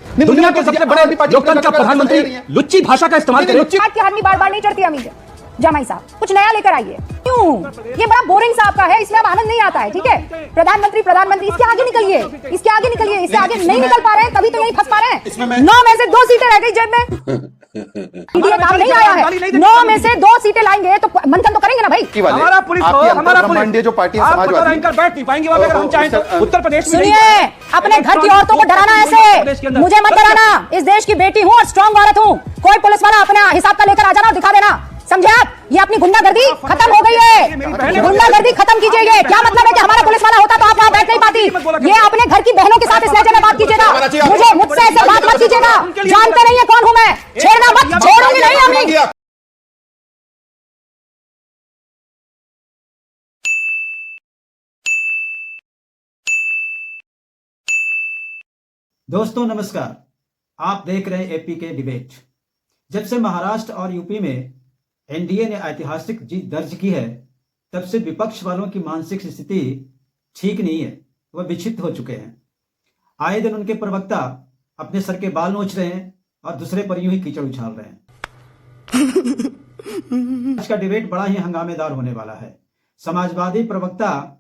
दुनिया के सबसे बड़े लोकतंत्र का प्रधानमंत्री लुच्ची भाषा का इस्तेमाल करे। की हारनी बार बार नहीं चढ़ती अमीर जमाई साहब, कुछ नया लेकर आइए। क्यों? ये बड़ा बोरिंग सा आपका है, इसमें अब आनंद नहीं आता है। ठीक है, प्रधानमंत्री इसके आगे निकलिए, इसके आगे निकलिए, इससे आगे नहीं निकल पा रहे हैं, तभी तो यही फंस पा रहे हैं। 9 में से 2 सीटें रह गई जेब में। ये काम नहीं आया है। 9 में से 2 सीटें लाएंगे तो मंथन तो करेंगे ना भाई। हमारा पुलिस जो पार्टी बैठ नहीं पाएंगे वहां पे, अगर हम चाहें तो उत्तर प्रदेश में। सुनिए, अपने घर की औरतों को डराना ऐसे मुझे मत डराना। इस देश की बेटी हूँ और स्ट्रॉन्ग औरत हूँ। कोई पुलिस वाला अपना हिसाब का लेकर आ जाना और दिखा देना, समझे आप? ये अपनी गुंडागर्दी खत्म हो गई है। गुंडागर्दी खत्म कीजिए। क्या मतलब है कि हमारा पुलिस वाला होता तो आप वहां बैठ नहीं पाती। ये अपने घर की बहनों के साथ इस लहजे में बात कीजिएगा। मुझसे ऐसे बात मत कीजिएगा। जानते नहीं है कौन हूं मैं। छेड़ना मत, छोड़ूंगी नहीं अम्मी। दोस्तों नमस्कार, आप देख रहे हैं एपी के डिबेट। जब से महाराष्ट्र और यूपी में एनडीए ने ऐतिहासिक जीत दर्ज की है, तब से विपक्ष वालों की मानसिक स्थिति ठीक नहीं है, वह विक्षिप्त हो चुके हैं। आए दिन उनके प्रवक्ता अपने सर के बाल नोच रहे हैं और दूसरे पर यूं ही कीचड़ उछाल रहे हैं। आज का डिबेट बड़ा ही हंगामेदार होने वाला है। समाजवादी प्रवक्ता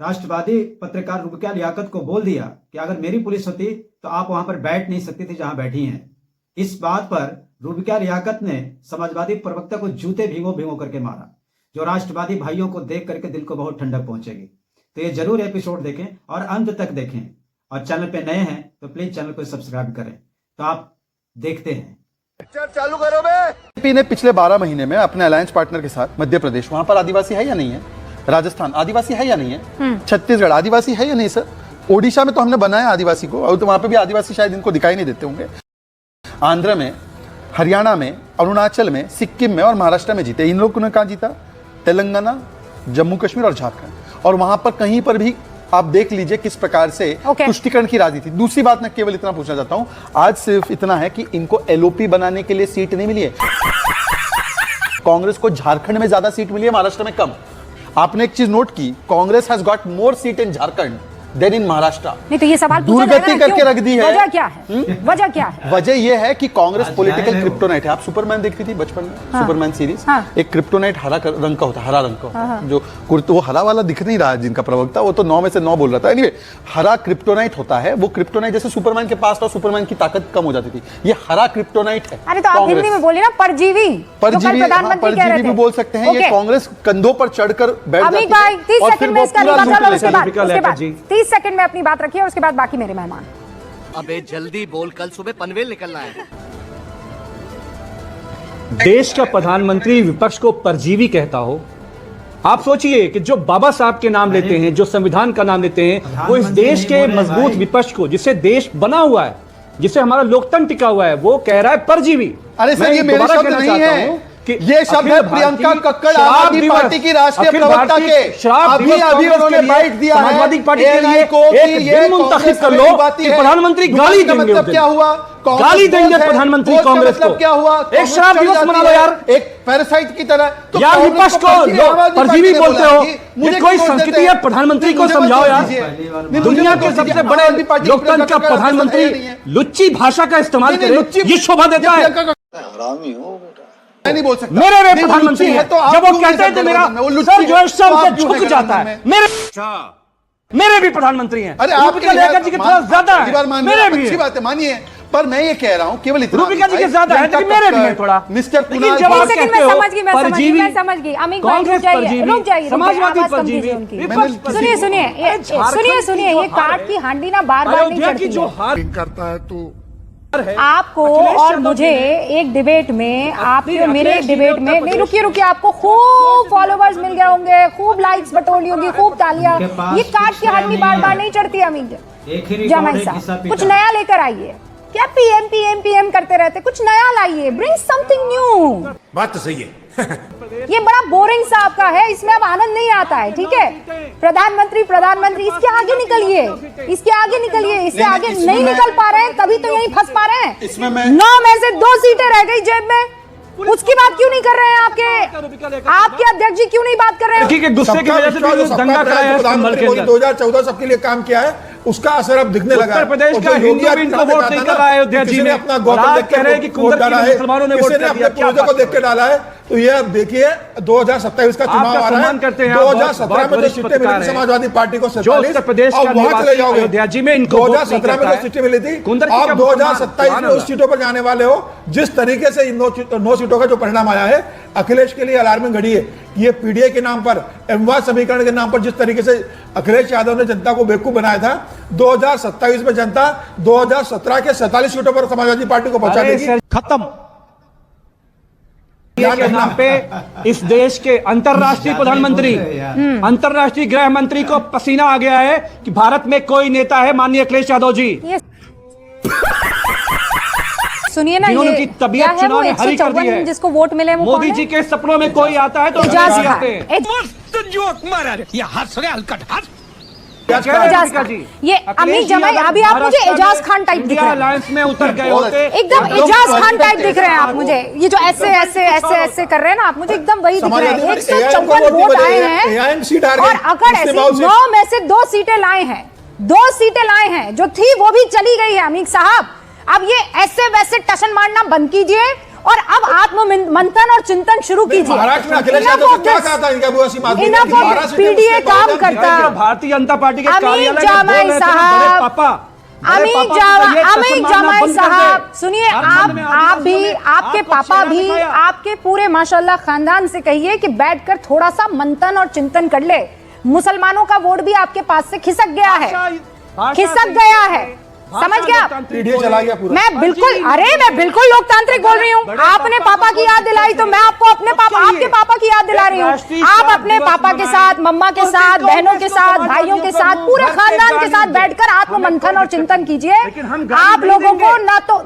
राष्ट्रवादी पत्रकार रुबिका लियाकत को बोल दिया कि अगर मेरी पुलिस होती तो आप वहां पर बैठ नहीं सकती थी जहां बैठी हैं। इस बात पर रुबिका लियाकत ने समाजवादी प्रवक्ता को जूते भीगो भीगो करके मारा, जो राष्ट्रवादी भाइयों को देख करके दिल को बहुत ठंडक पहुंचेगी। तो ये जरूर एपिसोड देखें और अंत तक देखें, और चैनल पे नए हैं तो प्लीज चैनल को सब्सक्राइब करें। तो आप देखते हैं। चालू करो बे। ने पिछले 12 महीने में अपने अलायंस पार्टनर के साथ मध्य प्रदेश, वहां पर आदिवासी है या नहीं है? राजस्थान आदिवासी है या नहीं है? छत्तीसगढ़ आदिवासी है या नहीं सर? ओडिशा में तो हमने बनाया आदिवासी को, और तो वहां पे भी आदिवासी शायद इनको दिखाई नहीं देते होंगे। आंध्र में, हरियाणा में, अरुणाचल में, सिक्किम में और महाराष्ट्र में जीते। इन लोगों ने कहां जीता? तेलंगाना, जम्मू कश्मीर और झारखंड। और वहां पर कहीं पर भी आप देख लीजिए किस प्रकार से तुष्टिकरण की राजनीति। दूसरी बात मैं केवल इतना पूछना चाहता हूं, आज सिर्फ इतना है कि इनको एलओपी बनाने के लिए सीट नहीं मिली है। कांग्रेस को झारखंड में ज्यादा सीट मिली है, महाराष्ट्र में कम। आपने एक चीज नोट की, Congress has got more seat in Jharkhand than in Maharashtra. नहीं तो ये सवाल दुर्गति करके रख दी है। वजह क्या है? वजह क्या है? वजह यह है कि कांग्रेस पॉलिटिकल क्रिप्टोनाइट है। आप सुपरमैन देखती थी बचपन में? हाँ। Superman series. हाँ। एक क्रिप्टोनाइट हरा रंग का होता है, हरा रंग का होता है। जो वो हरा वाला दिख नहीं रहा है जिनका प्रवक्ता, वो तो 9 में से 9 बोल रहा था। एनीवे, हरा क्रिप्टोनाइट होता है। वो क्रिप्टोनाइट जैसे सुपरमैन के पास था, सुपरमैन की ताकत कम हो जाती थी। ये हरा क्रिप्टोनाइट है। अरे तो आप हिंदी में बोलिए ना, परजीवी। परजीवी भी बोल सकते हैं। ये कांग्रेस कंधों पर चढ़कर बैठ जाती है। 30 सेकंड में इसका निवारण, 30 सेकंड में अपनी बात रखिए और उसके बाद बाकी मेरे मेहमान। अबे जल्दी बोल, कल सुबह पनवेल निकलना है। देश का प्रधानमंत्री विपक्ष को परजीवी कहता हो। आप सोचिए कि जो बाबा साहब के नाम लेते हैं, जो संविधान का नाम लेते हैं, वो इस देश के मजबूत विपक्ष को, जिससे देश बना हुआ है, जिससे हमारा लोकतंत्र टिका हुआ है, वो कह रहा है परजीवी। अरे सर, ये मेरे शब्द नहीं है, ये शब्द है प्रियंका कक्कड़, आम आदमी पार्टी की राष्ट्रीय प्रवक्ता के। अभी उन्होंने बाइट दिया है समाजवादी पार्टी के लिए एक दिन मुंतखब कर लो कि प्रधानमंत्री गाली देंगे। मतलब क्या हुआ? गाली देंगे प्रधानमंत्री कांग्रेस को। क्या हुआ? एक शराब दिवस मना लो यार, एक पैरासाइट की तरह। यार विपक्ष को परजीवी बोलते हो, ये कोई संस्कृति है? प्रधानमंत्री को समझाओ यार। दुनिया के सबसे बड़े लोकतंत्र का प्रधानमंत्री लुच्ची भाषा का इस्तेमाल करे, ये शोभा देता है? हरामी हो नहीं बोल सकता। मेरे वे प्रधानमंत्री है तो जब वो कहते हैं तो मेरा सर जो है सब झुक जाता है। मेरे भी प्रधानमंत्री हैं। अरे आप लेकर जी के थोड़ा ज्यादा है, मेरे भी अच्छी बात है, मानिए, पर मैं ये कह रहा हूँ केवल इतना, रूबिका जी के ज्यादा है लेकिन मेरे भी है थोड़ा। मिस्टर कुणाल, जब आप कहते हो परजीवी, समाजवादी परजीवी। सुनिए, ये कार्ड की हांडी ना बार बार नहीं चढ़ती है। करता है तो आपको और मुझे एक डिबेट में, आपके और मेरे एक डिबेट में, नहीं रुकिए, आपको खूब फॉलोवर्स मिल गए होंगे, खूब लाइक्स बटोली होंगी, खूब तालियां। ये कार्ड की हांडी बार बार नहीं चढ़ती अमीर जमाई साहब, कुछ नया लेकर आइए। क्या पीएम करते रहते? कुछ नया लाइए, ब्रिंग समथिंग न्यू। बात तो सही है। ये बड़ा बोरिंग सा आपका है, इसमें अब आनंद नहीं आता है। ठीक है, प्रधानमंत्री इसके आगे निकलिए, इसके आगे निकलिए, इससे आगे नहीं निकल पा रहे हैं, तभी तो यही फंस पा रहे हैं। 9 में से 2 सीटें रह गई जेब में, उसकी बात क्यों नहीं कर रहे हैं? आपके अध्यक्ष जी क्यों नहीं बात कर रहे हैं? गुस्से की वजह से दंगा कराया है। 2014 सबके लिए काम किया है, उसका असर अब दिखने लगा है। उत्तर प्रदेश और का जो योगी हिंदू भी इनको आदित्यनाथ वोट ने नहीं कहा कर रहा है ना, अयोध्या किसी जी ने में। अपना और गौतम आप देख कह रहे हैं कि वोट कुंदर डाला की है, मुसलमानों ने वोट किसी ने कर अपने दिया। क्या पूर्वजों को बात देख के डाला है। तो ये अब देखिए 2027 का चुनाव आपका आ रहा सम्मान है। करते हैं, आप बहुत 2017 में जो वरिष्ठ सीटें पत्रकार मिली थी हैं। समाजवादी पार्टी को जो 47, उत्तर प्रदेश का अब वहां चले निवासी जाओगे। अयोध्या जी में इनको वोट नहीं 2017 में करता जो है। सीटें मिली थी, कुंदर जी आप का 2027 में मुसलमान उस सीटों पर जाने वाले हो। जिस तरीके से इन 9 सीटों का जो परिणाम आया है, अखिलेश के लिए अलार्मिंग घड़ी है। ये पीडीए के नाम पर, एमवाय समीकरण के नाम पर जिस तरीके से अखिलेश यादव ने जनता को बेवकूफ बनाया था, 2027 में जनता 2017 के 47 सीटों पर समाजवादी पार्टी को पहुंचा देगी। खत्म के नाम पे इस देश के अंतर्राष्ट्रीय प्रधानमंत्री, अंतर्राष्ट्रीय गृह मंत्री को पसीना आ गया है कि भारत में कोई नेता है माननीय अखिलेश यादव जी, ये सुनिए ना, जिन्होंने ये की तबीयत क्या है वो चुनाव ने हरी कर दी 154 है। जिसको वोट मिले वो कौन मोदी है? जी के सपनों में कोई आता है तो एजाज नहीं खान। आते हैं। एजाज खान। ये अमीर जमाई, अभी आप मुझे एजाज खान टाइप दिख रहे हैं। अलायंस में उतर गए होते एकदम एजाज खान टाइप दिख रहे हैं आप मुझे। ये जो ऐसे ऐसे ऐसे ऐसे कर रहे हैं ना आप, मुझे एकदम वही दिख रहे हैं। 154 वोट आए हैं और अगर ऐसे 9 में से 2 सीटें लाए हैं, 2 सीटें लाए हैं जो थी वो भी चली गई है अमीर साहब। अब ये ऐसे वैसे टशन मारना बंद कीजिए और अब आत्म मंथन और चिंतन शुरू कीजिए। महाराष्ट्र में अखिलेश यादव ने क्या कहा था इनका बुआसी माधवी ने कि 12 सीटें पीडीए उसके काम बाद करता है। भारतीय जनता पार्टी के अमीर कार्यालय में जामाई बोल रहे थे ना, साहब, बड़े पापा, बड़े पापा को कहिए अमीर टशन मारना जमाई बंद कर साहब, दे। सुनिए, झारखंड में आप भी, आदिवासियों ने आपके आपको पापा चेहरा भी, दिखाया। आपके पूरे माशाल्लाह खानदान से कहिए कि बैठकर थोड़ा सा मंथन और चिंतन कर ले। मुसलमानों का वोट भी आपके पास से खिसक गया है, खिसक गया है, समझ गया? पीडीए चला गया पूरा। मैं बिल्कुल, अरे मैं बिल्कुल लोकतांत्रिक बोल रही हूँ। आपने पापा की याद दिलाई तो मैं आपको अपने पापा, आपके पापा की याद दिला रही हूँ। आप अपने पापा के साथ, मम्मा के साथ, बहनों के साथ, भाइयों के साथ, पूरे खानदान के साथ बैठकर आत्म मंथन और चिंतन कीजिए। आप लोगों को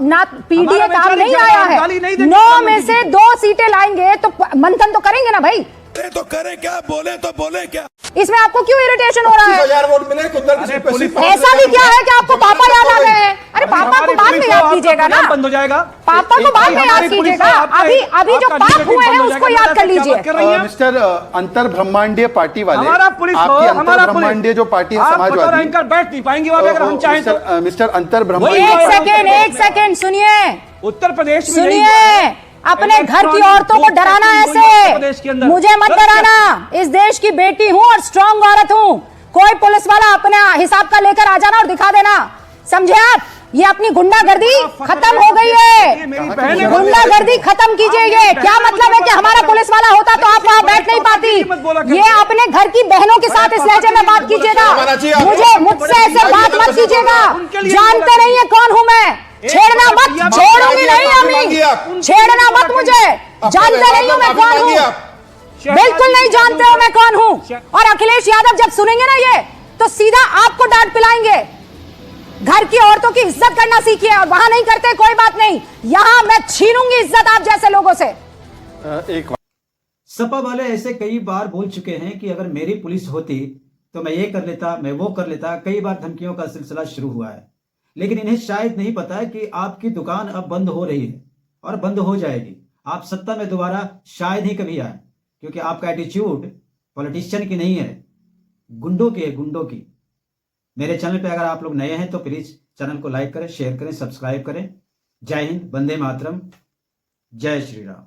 ना पीडीए काम नहीं आया है। 9 में से 2 सीटें लाएंगे तो मंथन तो करेंगे ना भाई। तो करें क्या, बोले तो बोले क्या। इसमें आपको क्यों इरिटेशन हो रहा है? 1000 वोट मिले कुंदर की सीट पे सिर्फ 5 ऐसा भी क्या है कि आपको पापा याद आ गए हैं? अरे पापा को बाद में याद कीजिएगा ना, बंद हो जाएगा। पापा को बाद में याद कीजिएगा। अभी जो पाप हुए हैं उसको याद कर लीजिए। मिस्टर अंतर ब्रह्मांडीय पार्टी वाले, हमारा पुलिस हो, आपकी अंतर हमारा ब्रह्मांडीय जो पार्टी है आप समाजवादी, एंकर बैठ नहीं पाएंगे वहां पे अगर हम चाहें तो। मिस्टर अंतर एक ब्रह्मांडीय सेकेंड सुनिए, उत्तर प्रदेश में सुनिए, अपने घर की औरतों को डराना ऐसे मुझे मत डराना। इस देश की बेटी हूं और स्ट्रांग औरत हूं। कोई पुलिस वाला अपने हिसाब का लेकर आ जाना और दिखा देना, समझे आप? ये अपनी गुंडागर्दी खत्म हो गई है, गुंडागर्दी खत्म कीजिए। ये क्या मतलब है कि हमारा पुलिस वाला होता तो आप वहां बैठ नहीं पाती? ये अपने घर की बहनों के साथ इस लहजे में बात कीजिएगा, मुझसे ऐसे बात मत कीजिएगा। जानते नहीं है कौन हूं मैं, छेड़ना मत, छोड़ूंगी नहीं अम्मी, छेड़ना मत मुझे। जानते नहीं हूं मैं कौन हूं, बिल्कुल नहीं जानते हो मैं कौन हूं। और अखिलेश यादव जब सुनेंगे ना ये, तो सीधा आपको डांट पिलाएंगे। घर की औरतों की इज्जत करना सीखिए, और वहां नहीं करते कोई बात नहीं, यहां मैं छीनूंगी इज्जत आप जैसे लोगों से। एक सपा वाले ऐसे कई बार बोल चुके हैं कि अगर मेरी पुलिस होती तो मैं ये कर लेता, मैं वो कर लेता। कई बार धमकियों का सिलसिला शुरू हुआ है, लेकिन इन्हें शायद नहीं पता है कि आपकी दुकान अब बंद हो रही है और बंद हो जाएगी। आप सत्ता में दोबारा शायद ही कभी आए, क्योंकि आपका एटीट्यूड पॉलिटिशियन की नहीं है, गुंडों की है, गुंडों की। मेरे चैनल पे अगर आप लोग नए हैं तो प्लीज चैनल को लाइक करें, शेयर करें, सब्सक्राइब करें। जय हिंद, वंदे मातरम, जय श्री राम।